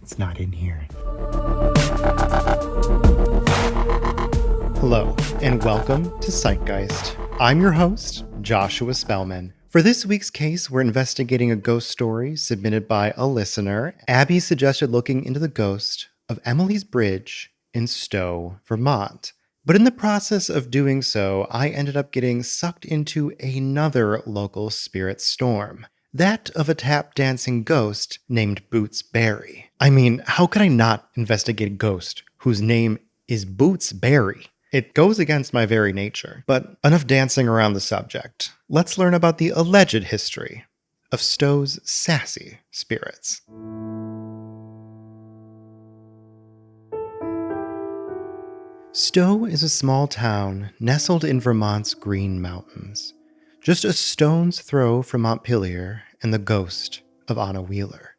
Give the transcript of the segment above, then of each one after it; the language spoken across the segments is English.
It's not in here. Hello, and welcome to Citegeist. I'm your host, Joshua Spellman. For this week's case, we're investigating a ghost story submitted by a listener. Abby suggested looking into the ghost of Emily's Bridge in Stowe, Vermont. But in the process of doing so, I ended up getting sucked into another local spirit storm. That of a tap-dancing ghost named Boots Barry. I mean, how could I not investigate a ghost whose name is Boots Barry? It goes against my very nature. But enough dancing around the subject. Let's learn about the alleged history of Stowe's sassy spirits. Stowe is a small town nestled in Vermont's Green Mountains, just a stone's throw from Montpelier and the ghost of Anna Wheeler.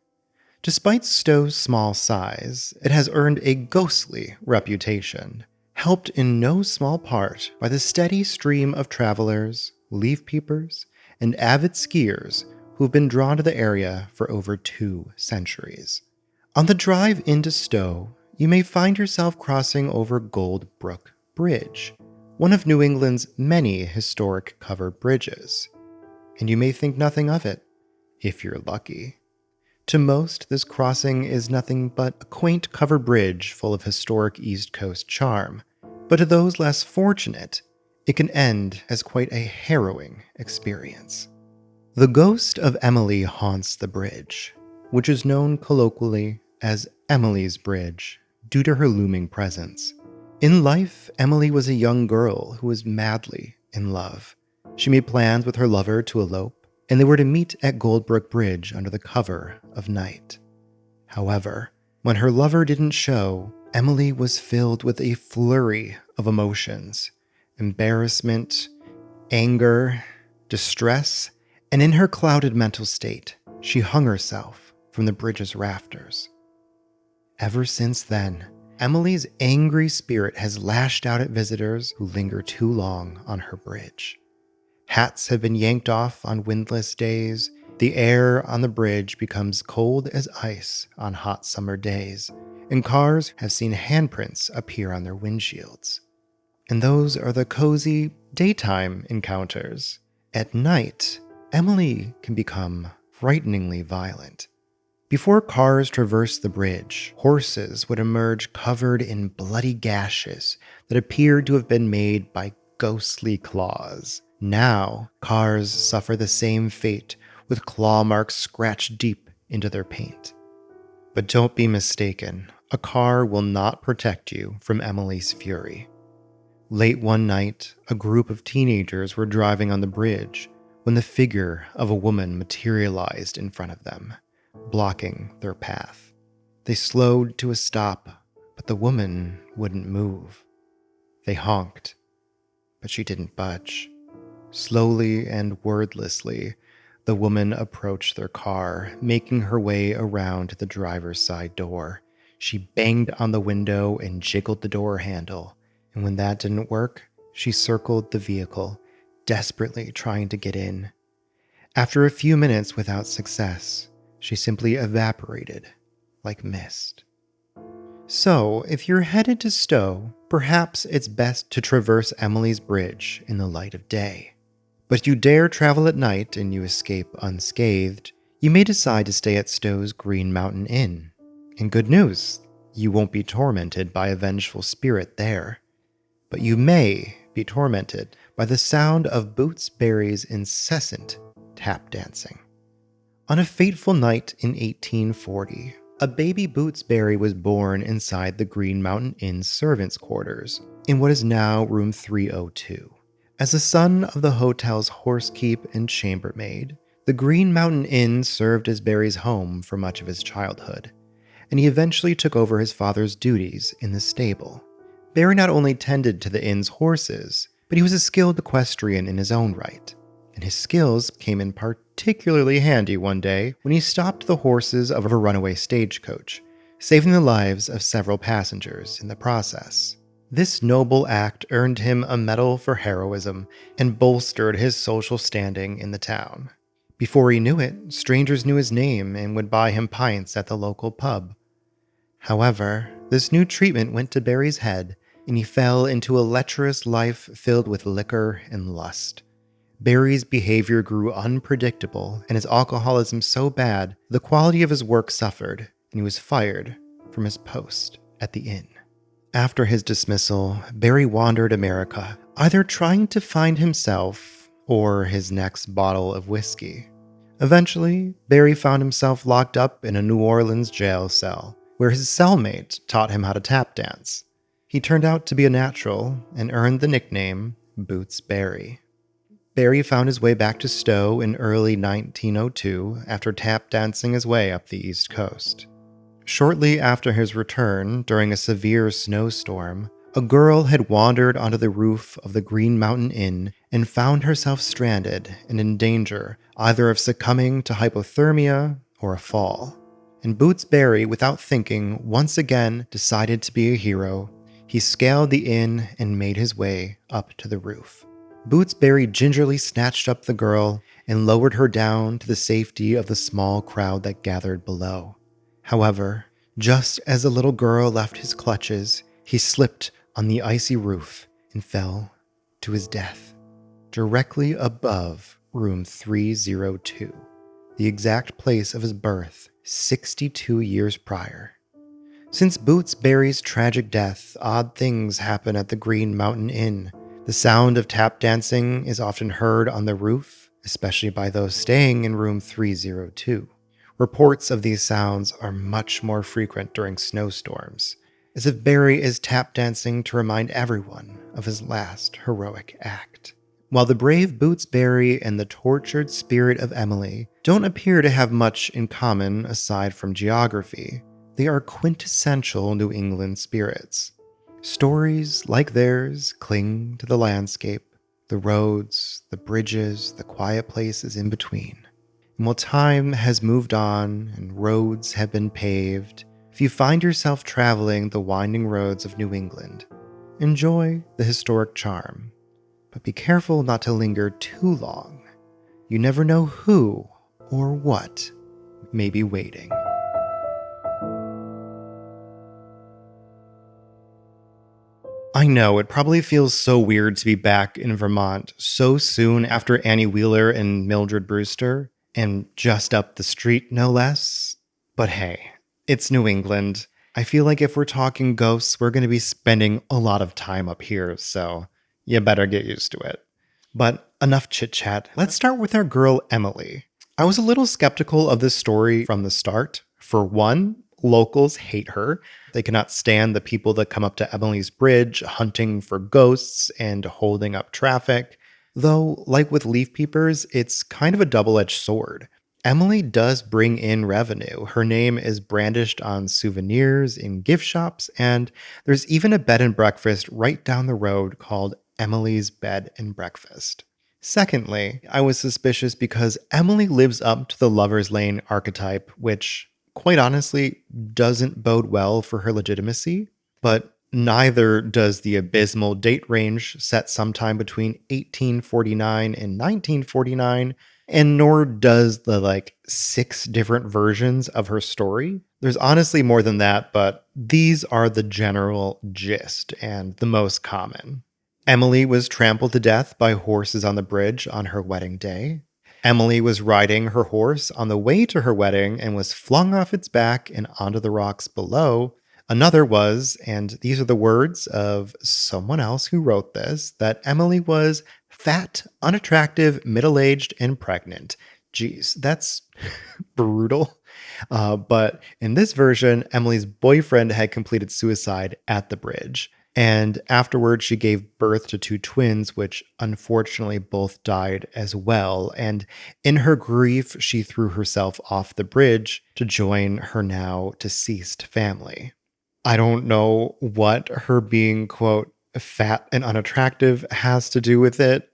Despite Stowe's small size, it has earned a ghostly reputation, helped in no small part by the steady stream of travelers, leaf peepers, and avid skiers who've been drawn to the area for over 2 centuries. On the drive into Stowe, you may find yourself crossing over Brook Bridge, one of New England's many historic covered bridges. And you may think nothing of it, if you're lucky. To most, this crossing is nothing but a quaint covered bridge full of historic East Coast charm. But to those less fortunate, it can end as quite a harrowing experience. The ghost of Emily haunts the bridge, which is known colloquially as Emily's Bridge, due to her looming presence. In life, Emily was a young girl who was madly in love. She made plans with her lover to elope, and they were to meet at Brook Bridge under the cover of night. However, when her lover didn't show, Emily was filled with a flurry of emotions: embarrassment, anger, distress, and in her clouded mental state, she hung herself from the bridge's rafters. Ever since then, Emily's angry spirit has lashed out at visitors who linger too long on her bridge. Hats have been yanked off on windless days. The air on the bridge becomes cold as ice on hot summer days, and cars have seen handprints appear on their windshields. And those are the cozy daytime encounters. At night, Emily can become frighteningly violent. Before cars traversed the bridge, horses would emerge covered in bloody gashes that appeared to have been made by ghostly claws. Now, cars suffer the same fate, with claw marks scratched deep into their paint. But don't be mistaken, a car will not protect you from Emily's fury. Late one night, a group of teenagers were driving on the bridge when the figure of a woman materialized in front of them, blocking their path. They slowed to a stop, but the woman wouldn't move. They honked, but she didn't budge. Slowly and wordlessly, the woman approached their car, making her way around to the driver's side door. She banged on the window and jiggled the door handle, and when that didn't work, she circled the vehicle, desperately trying to get in. After a few minutes without success, she simply evaporated like mist. So, if you're headed to Stowe, perhaps it's best to traverse Emily's Bridge in the light of day. But if you dare travel at night and you escape unscathed, you may decide to stay at Stowe's Green Mountain Inn. And good news, you won't be tormented by a vengeful spirit there. But you may be tormented by the sound of Boots Barry's incessant tap dancing. On a fateful night in 1840, a baby Boots Barry was born inside the Green Mountain Inn's servants' quarters, in what is now room 302. As the son of the hotel's horsekeep and chambermaid, the Green Mountain Inn served as Barry's home for much of his childhood, and he eventually took over his father's duties in the stable. Barry not only tended to the inn's horses, but he was a skilled equestrian in his own right, and his skills came in particularly handy one day when he stopped the horses of a runaway stagecoach, saving the lives of several passengers in the process. This noble act earned him a medal for heroism and bolstered his social standing in the town. Before he knew it, strangers knew his name and would buy him pints at the local pub. However, this new treatment went to Barry's head, and he fell into a lecherous life filled with liquor and lust. Barry's behavior grew unpredictable, and his alcoholism so bad, the quality of his work suffered, and he was fired from his post at the inn. After his dismissal, Barry wandered America, either trying to find himself or his next bottle of whiskey. Eventually, Barry found himself locked up in a New Orleans jail cell, where his cellmate taught him how to tap dance. He turned out to be a natural and earned the nickname Boots Barry. Barry found his way back to Stowe in early 1902 after tap dancing his way up the East Coast. Shortly after his return, during a severe snowstorm, a girl had wandered onto the roof of the Green Mountain Inn and found herself stranded and in danger either of succumbing to hypothermia or a fall. And Boots Barry, without thinking, once again decided to be a hero. He scaled the inn and made his way up to the roof. Boots Barry gingerly snatched up the girl and lowered her down to the safety of the small crowd that gathered below. However, just as the little girl left his clutches, he slipped on the icy roof and fell to his death, directly above room 302, the exact place of his birth 62 years prior. Since Boots Barry's tragic death, odd things happen at the Green Mountain Inn. The sound of tap dancing is often heard on the roof, especially by those staying in room 302. Reports of these sounds are much more frequent during snowstorms, as if Barry is tap dancing to remind everyone of his last heroic act. While the brave Boots Barry and the tortured spirit of Emily don't appear to have much in common aside from geography, they are quintessential New England spirits. Stories like theirs cling to the landscape, the roads, the bridges, the quiet places in between. And while time has moved on and roads have been paved, if you find yourself traveling the winding roads of New England, enjoy the historic charm, but be careful not to linger too long. You never know who or what may be waiting. I know, it probably feels so weird to be back in Vermont so soon after Annie Wheeler and Mildred Brewster, and just up the street, no less. But hey, it's New England. I feel like if we're talking ghosts, we're going to be spending a lot of time up here, so you better get used to it. But enough chit-chat. Let's start with our girl Emily. I was a little skeptical of this story from the start. For one, locals hate her. They cannot stand the people that come up to Emily's bridge hunting for ghosts and holding up traffic. Though, like with leaf peepers, it's kind of a double-edged sword. Emily does bring in revenue. Her name is brandished on souvenirs in gift shops, and there's even a bed and breakfast right down the road called Emily's Bed and Breakfast. Secondly, I was suspicious because Emily lives up to the Lover's Lane archetype, which, quite honestly, doesn't bode well for her legitimacy, but neither does the abysmal date range set sometime between 1849 and 1949, and nor does the 6 different versions of her story. There's honestly more than that, but these are the general gist and the most common. Emily was trampled to death by horses on the bridge on her wedding day. Emily was riding her horse on the way to her wedding and was flung off its back and onto the rocks below. Another was, and these are the words of someone else who wrote this, that Emily was fat, unattractive, middle-aged, and pregnant. Geez, that's brutal. But in this version, Emily's boyfriend had completed suicide at the bridge. And afterwards, she gave birth to 2 twins, which unfortunately both died as well. And in her grief, she threw herself off the bridge to join her now deceased family. I don't know what her being, quote, fat and unattractive has to do with it.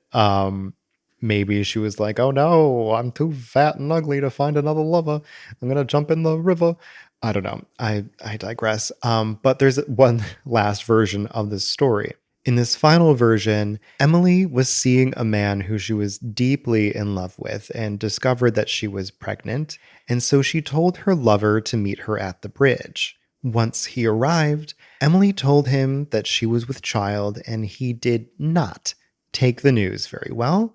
Maybe she was like, oh no, I'm too fat and ugly to find another lover. I'm going to jump in the river. I don't know. I digress. But there's one last version of this story. In this final version, Emily was seeing a man who she was deeply in love with and discovered that she was pregnant. And so she told her lover to meet her at the bridge. Once he arrived, Emily told him that she was with child, and he did not take the news very well,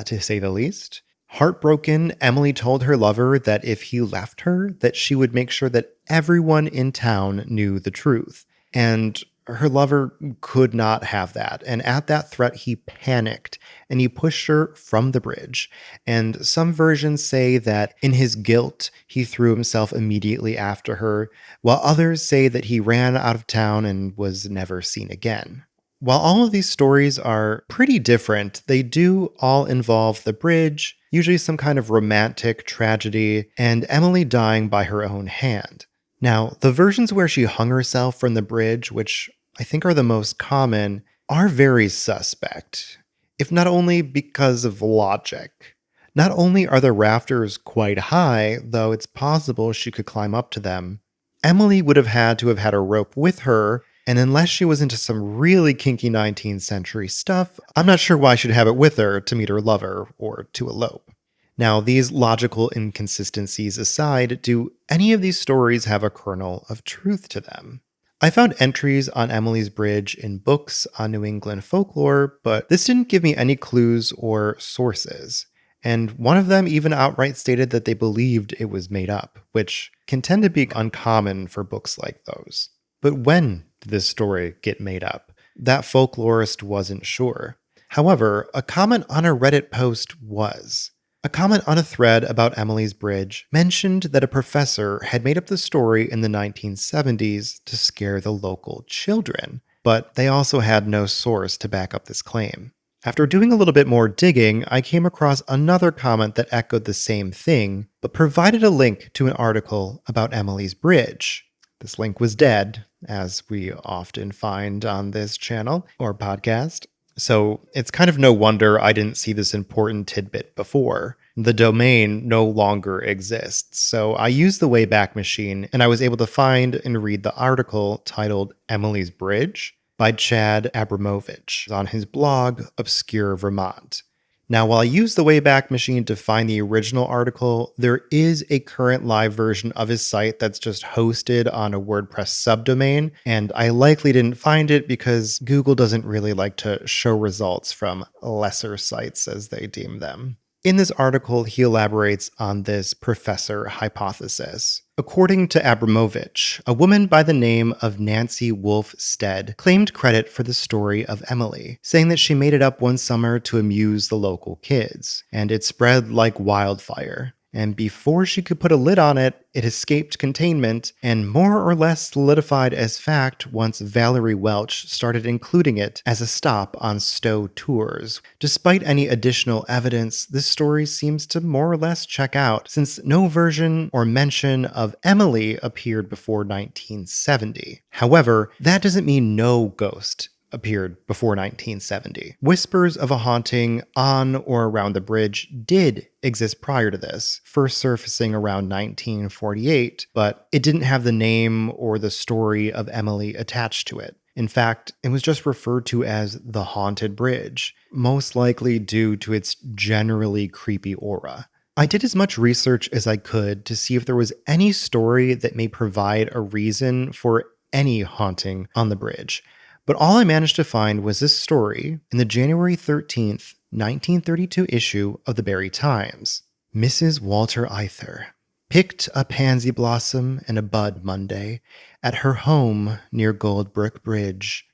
to say the least. Heartbroken, Emily told her lover that if he left her, that she would make sure that everyone in town knew the truth. And her lover could not have that. And at that threat, he panicked and he pushed her from the bridge. And some versions say that in his guilt, he threw himself immediately after her, while others say that he ran out of town and was never seen again. While all of these stories are pretty different, they do all involve the bridge, usually some kind of romantic tragedy, and Emily dying by her own hand. Now, the versions where she hung herself from the bridge, which I think are the most common, are very suspect, if not only because of logic. Not only are the rafters quite high, though it's possible she could climb up to them, Emily would have had a rope with her, and unless she was into some really kinky 19th century stuff, I'm not sure why she'd have it with her to meet her lover or to elope. Now, these logical inconsistencies aside, do any of these stories have a kernel of truth to them? I found entries on Emily's Bridge in books on New England folklore, but this didn't give me any clues or sources. And one of them even outright stated that they believed it was made up, which can tend to be uncommon for books like those. But when did this story get made up? That folklorist wasn't sure. However, a comment on a Reddit post was. A comment on a thread about Emily's Bridge mentioned that a professor had made up the story in the 1970s to scare the local children, but they also had no source to back up this claim. After doing a little bit more digging, I came across another comment that echoed the same thing, but provided a link to an article about Emily's Bridge. This link was dead, as we often find on this channel or podcast. So it's kind of no wonder I didn't see this important tidbit before. The domain no longer exists, so I used the Wayback Machine and I was able to find and read the article titled Emily's Bridge by Chad Abramovich on his blog Obscure Vermont. Now, while I used the Wayback Machine to find the original article, there is a current live version of his site that's just hosted on a WordPress subdomain, and I likely didn't find it because Google doesn't really like to show results from lesser sites, as they deem them. In this article, he elaborates on this professor hypothesis. According to Abramovich, a woman by the name of Nancy Wolfe Stead claimed credit for the story of Emily, saying that she made it up one summer to amuse the local kids, and it spread like wildfire. And before she could put a lid on it, it escaped containment and more or less solidified as fact once Valerie Welch started including it as a stop on Stowe tours. Despite any additional evidence, this story seems to more or less check out, since no version or mention of Emily appeared before 1970. However, that doesn't mean no ghost appeared before 1970. Whispers of a haunting on or around the bridge did exist prior to this, first surfacing around 1948, but it didn't have the name or the story of Emily attached to it. In fact, it was just referred to as the Haunted Bridge, most likely due to its generally creepy aura. I did as much research as I could to see if there was any story that may provide a reason for any haunting on the bridge. But all I managed to find was this story in the January 13th, 1932 issue of the Barrie Times. Mrs. Walter Either picked a pansy blossom and a bud Monday at her home near Brook Bridge.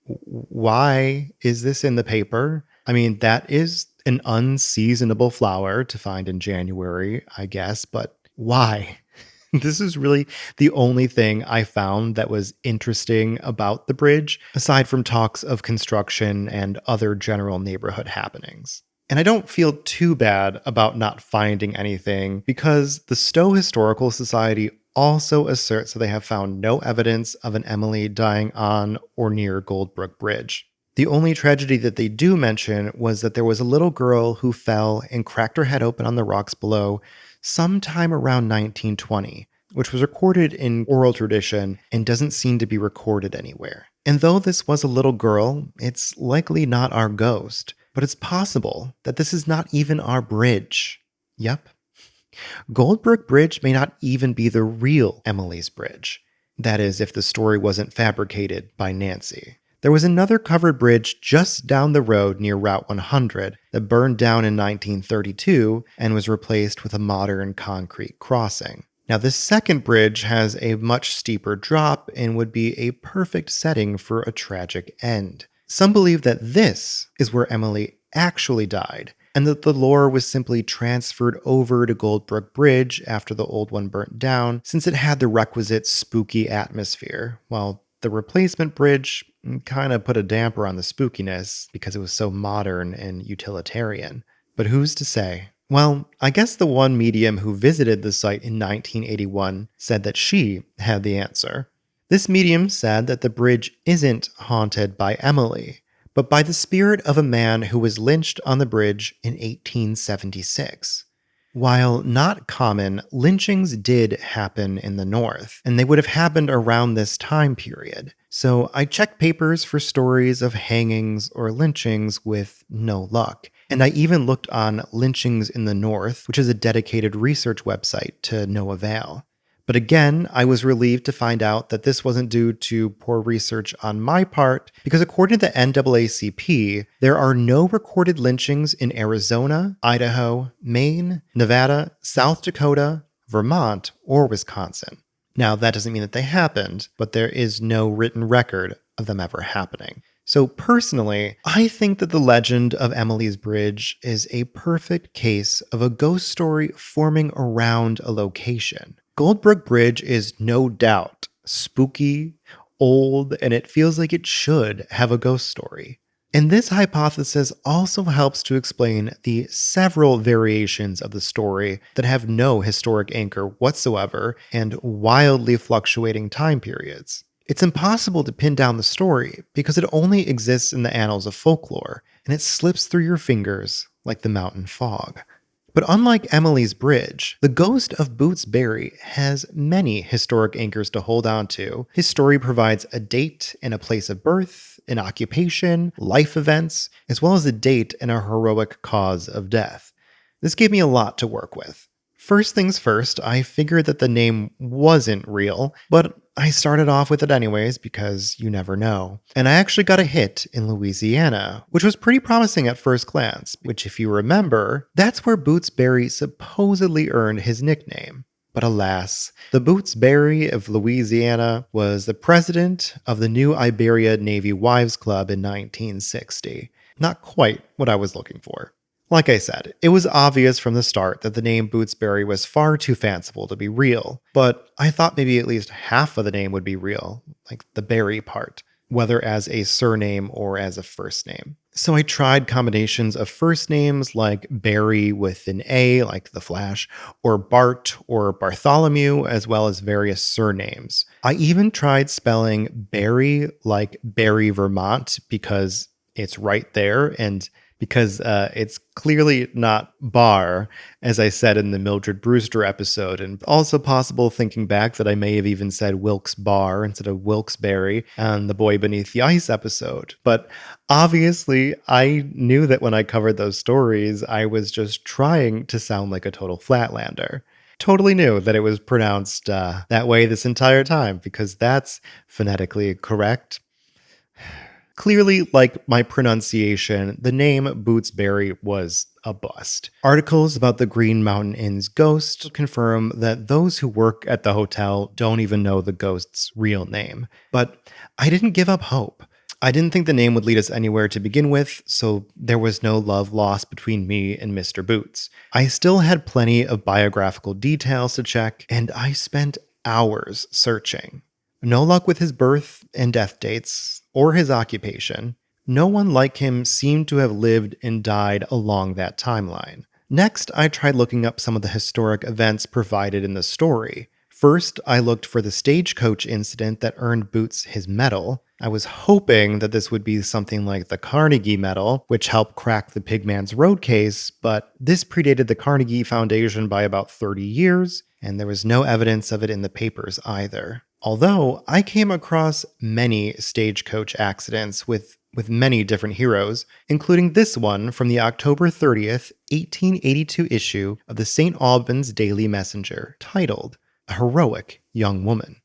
Why is this in the paper? I mean, that is an unseasonable flower to find in January, I guess, but why? This is really the only thing I found that was interesting about the bridge, aside from talks of construction and other general neighborhood happenings. And I don't feel too bad about not finding anything, because the Stowe Historical Society also asserts that they have found no evidence of an Emily dying on or near Brook Bridge. The only tragedy that they do mention was that there was a little girl who fell and cracked her head open on the rocks below sometime around 1920, which was recorded in oral tradition and doesn't seem to be recorded anywhere. And though this was a little girl, it's likely not our ghost, but it's possible that this is not even our bridge. Yep. Brook Bridge may not even be the real Emily's Bridge. That is, if the story wasn't fabricated by Nancy. There was another covered bridge just down the road near Route 100 that burned down in 1932 and was replaced with a modern concrete crossing. Now, this second bridge has a much steeper drop and would be a perfect setting for a tragic end. Some believe that this is where Emily actually died, and that the lore was simply transferred over to Brook Bridge after the old one burnt down, since it had the requisite spooky atmosphere, while the replacement bridge kind of put a damper on the spookiness because it was so modern and utilitarian. But who's to say? Well, I guess the one medium who visited the site in 1981 said that she had the answer. This medium said that the bridge isn't haunted by Emily, but by the spirit of a man who was lynched on the bridge in 1876. While not common, lynchings did happen in the North, and they would have happened around this time period. So I checked papers for stories of hangings or lynchings with no luck. And I even looked on Lynchings in the North, which is a dedicated research website, to no avail. But again, I was relieved to find out that this wasn't due to poor research on my part, because according to the NAACP, there are no recorded lynchings in Arizona, Idaho, Maine, Nevada, South Dakota, Vermont, or Wisconsin. Now, that doesn't mean that they happened, but there is no written record of them ever happening. So personally, I think that the legend of Emily's Bridge is a perfect case of a ghost story forming around a location. Brook Bridge is no doubt spooky, old, and it feels like it should have a ghost story. And this hypothesis also helps to explain the several variations of the story that have no historic anchor whatsoever and wildly fluctuating time periods. It's impossible to pin down the story because it only exists in the annals of folklore, and it slips through your fingers like the mountain fog. But unlike Emily's Bridge, the ghost of Boots Barry has many historic anchors to hold on to. His story provides a date and a place of birth, an occupation, life events, as well as a date and a heroic cause of death. This gave me a lot to work with. First things first, I figured that the name wasn't real, but I started off with it anyways because you never know. And I actually got a hit in Louisiana, which was pretty promising at first glance, which if you remember, that's where Boots Barry supposedly earned his nickname. But alas, the Boots Barry of Louisiana was the president of the New Iberia Navy Wives Club in 1960. Not quite what I was looking for. Like I said, it was obvious from the start that the name Bootsberry was far too fanciful to be real, but I thought maybe at least half of the name would be real, like the Barry part, whether as a surname or as a first name. So I tried combinations of first names like Barry with an A, like The Flash, or Bart or Bartholomew, as well as various surnames. I even tried spelling Barry like Barry, Vermont, because it's right there, and because it's clearly not bar, as I said in the Mildred Brewster episode, and also possible thinking back that I may have even said Wilkes Bar instead of Wilkes-Barre on the Boy Beneath the Ice episode. But obviously, I knew that when I covered those stories, I was just trying to sound like a total flatlander. Totally knew that it was pronounced that way this entire time, because that's phonetically correct. Clearly, like my pronunciation, the name Bootsberry was a bust. Articles about the Green Mountain Inn's ghost confirm that those who work at the hotel don't even know the ghost's real name. But I didn't give up hope. I didn't think the name would lead us anywhere to begin with, so there was no love lost between me and Mr. Boots. I still had plenty of biographical details to check, and I spent hours searching. No luck with his birth and death dates, or his occupation. No one like him seemed to have lived and died along that timeline. Next, I tried looking up some of the historic events provided in the story. First, I looked for the stagecoach incident that earned Boots his medal. I was hoping that this would be something like the Carnegie Medal, which helped crack the Pigman's Road case, but this predated the Carnegie Foundation by about 30 years, and there was no evidence of it in the papers either. Although I came across many stagecoach accidents with many different heroes, including this one from the October 30th, 1882 issue of the St. Albans Daily Messenger, titled A Heroic Young Woman.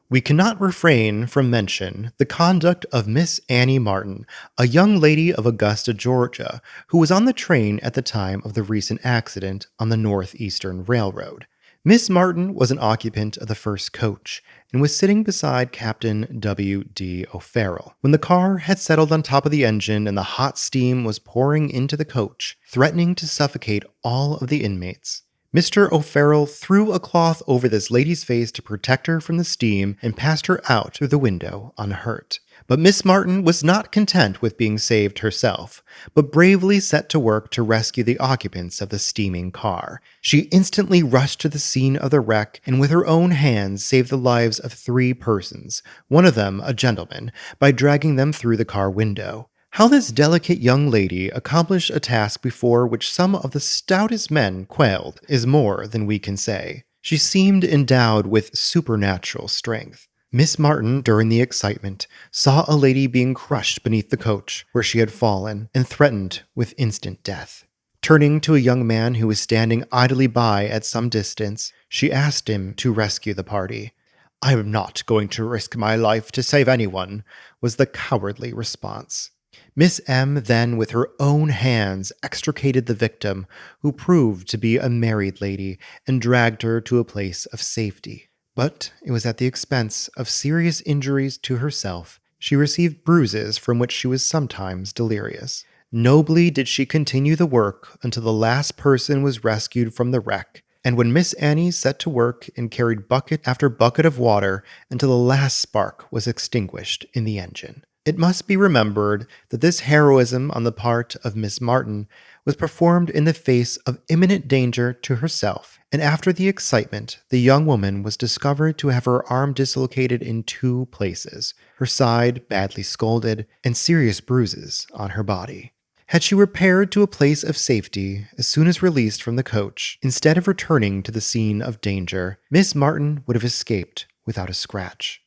We cannot refrain from mention the conduct of Miss Annie Martin, a young lady of Augusta, Georgia, who was on the train at the time of the recent accident on the Northeastern Railroad. Miss Martin was an occupant of the first coach and was sitting beside Captain W. D. O'Farrell when the car had settled on top of the engine and the hot steam was pouring into the coach, threatening to suffocate all of the inmates. Mr. O'Farrell threw a cloth over this lady's face to protect her from the steam and passed her out through the window unhurt. But Miss Martin was not content with being saved herself, but bravely set to work to rescue the occupants of the steaming car. She instantly rushed to the scene of the wreck and with her own hands saved the lives of 3 persons, one of them a gentleman, by dragging them through the car window. How this delicate young lady accomplished a task before which some of the stoutest men quailed is more than we can say. She seemed endowed with supernatural strength. Miss Martin, during the excitement, saw a lady being crushed beneath the coach where she had fallen and threatened with instant death. Turning to a young man who was standing idly by at some distance, she asked him to rescue the party. "I am not going to risk my life to save anyone," was the cowardly response. Miss M then, with her own hands, extricated the victim, who proved to be a married lady, and dragged her to a place of safety. But it was at the expense of serious injuries to herself. She received bruises from which she was sometimes delirious. Nobly did she continue the work until the last person was rescued from the wreck, and when Miss Annie set to work and carried bucket after bucket of water until the last spark was extinguished in the engine. It must be remembered that this heroism on the part of Miss Martin was performed in the face of imminent danger to herself, and after the excitement, the young woman was discovered to have her arm dislocated in 2 places, her side badly scalded, and serious bruises on her body. Had she repaired to a place of safety as soon as released from the coach, instead of returning to the scene of danger, Miss Martin would have escaped without a scratch.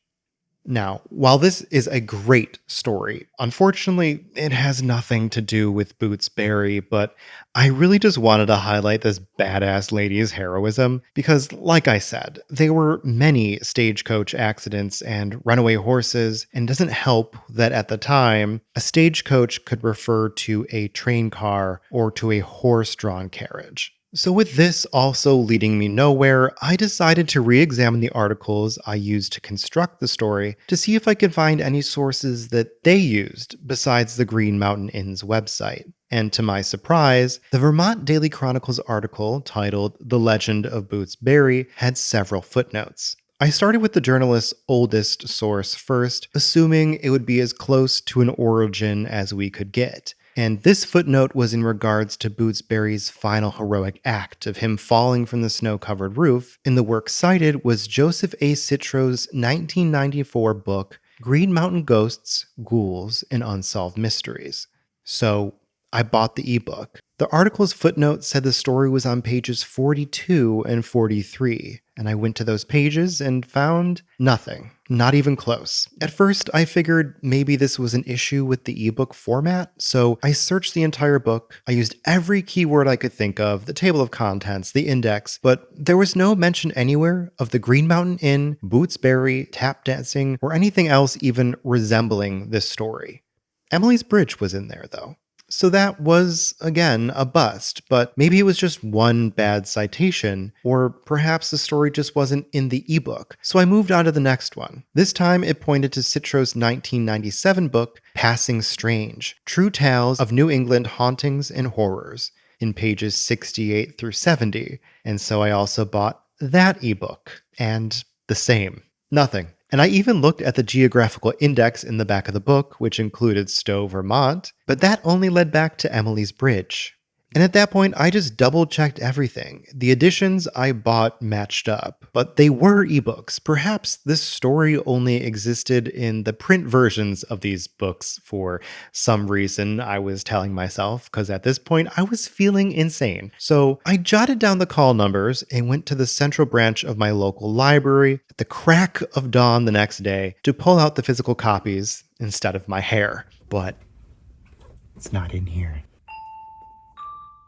Now, while this is a great story, unfortunately, it has nothing to do with Boots Barry, but I really just wanted to highlight this badass lady's heroism because, like I said, there were many stagecoach accidents and runaway horses, and it doesn't help that at the time, a stagecoach could refer to a train car or to a horse-drawn carriage. So with this also leading me nowhere, I decided to re-examine the articles I used to construct the story to see if I could find any sources that they used besides the Green Mountain Inn's website. And to my surprise, the Vermont Daily Chronicle's article titled "The Legend of Boots Barry" had several footnotes. I started with the journalist's oldest source first, assuming it would be as close to an origin as we could get. And this footnote was in regards to Boots Barry's final heroic act of him falling from the snow-covered roof, and the work cited was Joseph A. Citro's 1994 book, Green Mountain Ghosts, Ghouls, and Unsolved Mysteries. So I bought the ebook. The article's footnote said the story was on pages 42 and 43, and I went to those pages and found nothing, not even close. At first, I figured maybe this was an issue with the ebook format, so I searched the entire book. I used every keyword I could think of, the table of contents, the index, but there was no mention anywhere of the Green Mountain Inn, Boots Barry, tap dancing, or anything else even resembling this story. Emily's Bridge was in there, though. So that was, again, a bust, but maybe it was just one bad citation, or perhaps the story just wasn't in the ebook, so I moved on to the next one. This time it pointed to Citro's 1997 book, Passing Strange, True Tales of New England Hauntings and Horrors, in pages 68 through 70, and so I also bought that ebook, and the same. Nothing. And I even looked at the geographical index in the back of the book, which included Stowe, Vermont, but that only led back to Emily's Bridge. And at that point, I just double-checked everything. The editions I bought matched up, but they were ebooks. Perhaps this story only existed in the print versions of these books for some reason, I was telling myself, because at this point, I was feeling insane. So I jotted down the call numbers and went to the central branch of my local library at the crack of dawn the next day to pull out the physical copies instead of my hair. But it's not in here.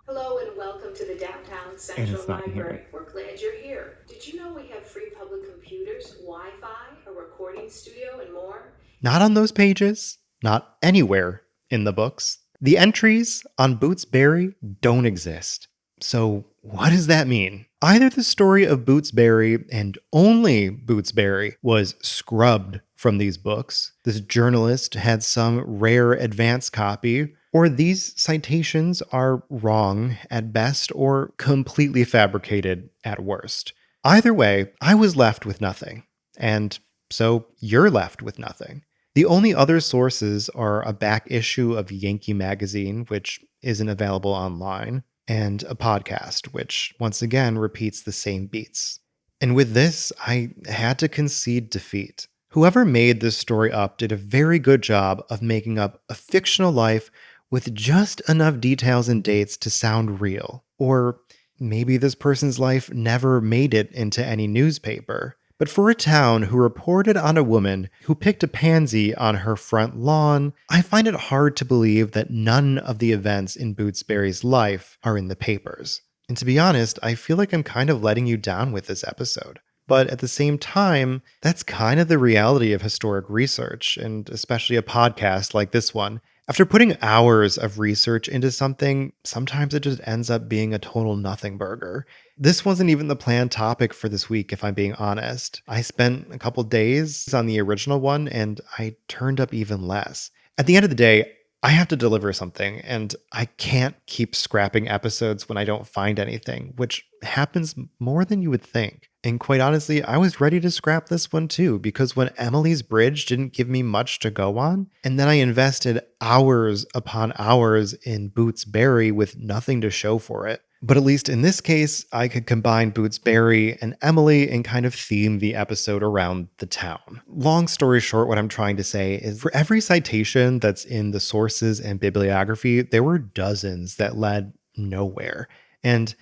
Hello and welcome to the Downtown Central Library. We're glad you're here. Did Did you know we have free public computers, Wi-Fi, a recording studio, and more? Not on those pages, not anywhere in the books. The entries on Bootsberry don't exist. So, what does that mean? Either the story of Bootsberry and only Bootsberry was scrubbed from these books, this journalist had some rare advance copy, or these citations are wrong at best or completely fabricated at worst. Either way, I was left with nothing. And so you're left with nothing. The only other sources are a back issue of Yankee Magazine, which isn't available online, and a podcast, which once again repeats the same beats. And with this, I had to concede defeat. Whoever made this story up did a very good job of making up a fictional life with just enough details and dates to sound real. Or maybe this person's life never made it into any newspaper. But for a town who reported on a woman who picked a pansy on her front lawn, I find it hard to believe that none of the events in Bootsberry's life are in the papers. And to be honest, I feel like I'm kind of letting you down with this episode. But at the same time, that's kind of the reality of historic research, and especially a podcast like this one. After putting hours of research into something, sometimes it just ends up being a total nothing burger. This wasn't even the planned topic for this week, if I'm being honest. I spent a couple days on the original one, and I turned up even less. At the end of the day, I have to deliver something, and I can't keep scrapping episodes when I don't find anything, which happens more than you would think. And quite honestly, I was ready to scrap this one too, because when Emily's Bridge didn't give me much to go on, and then I invested hours upon hours in Bootsberry with nothing to show for it. But at least in this case, I could combine Bootsberry and Emily and kind of theme the episode around the town. Long story short, what I'm trying to say is for every citation that's in the sources and bibliography, there were dozens that led nowhere. And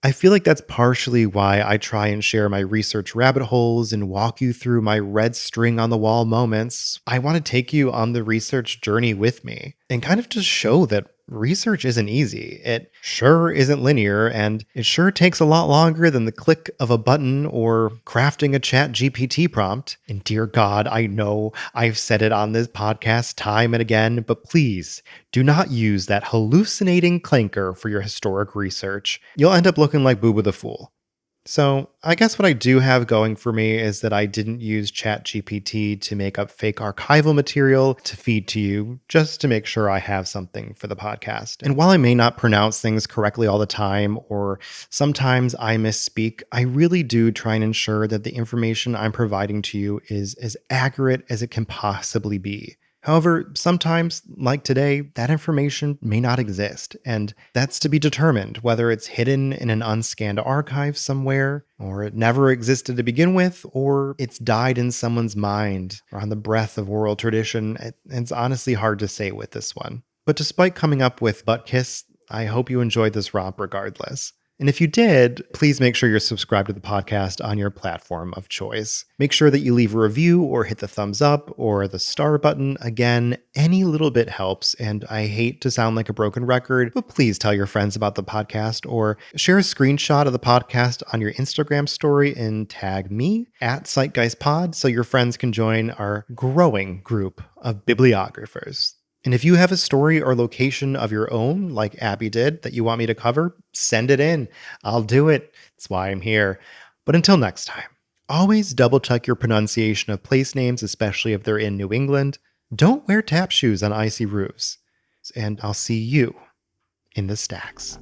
I feel like that's partially why I try and share my research rabbit holes and walk you through my red string on the wall moments. I want to take you on the research journey with me and kind of just show that research isn't easy. It sure isn't linear, and it sure takes a lot longer than the click of a button or crafting a chat GPT prompt. And dear God, I know I've said it on this podcast time and again, but please do not use that hallucinating clanker for your historic research. You'll end up looking like Booba the Fool. So I guess what I do have going for me is that I didn't use ChatGPT to make up fake archival material to feed to you, just to make sure I have something for the podcast. And while I may not pronounce things correctly all the time, or sometimes I misspeak, I really do try and ensure that the information I'm providing to you is as accurate as it can possibly be. However, sometimes, like today, that information may not exist, and that's to be determined whether it's hidden in an unscanned archive somewhere, or it never existed to begin with, or it's died in someone's mind or on the breath of oral tradition. It's honestly hard to say with this one. But despite coming up with Butt Kiss, I hope you enjoyed this romp regardless. And if you did, please make sure you're subscribed to the podcast on your platform of choice. Make sure that you leave a review or hit the thumbs up or the star button. Again, any little bit helps, and I hate to sound like a broken record, but please tell your friends about the podcast or share a screenshot of the podcast on your Instagram story and tag me at CitegeistPod so your friends can join our growing group of bibliographers. And if you have a story or location of your own, like Abby did, that you want me to cover, send it in. I'll do it. That's why I'm here. But until next time, always double check your pronunciation of place names, especially if they're in New England. Don't wear tap shoes on icy roofs. And I'll see you in the stacks.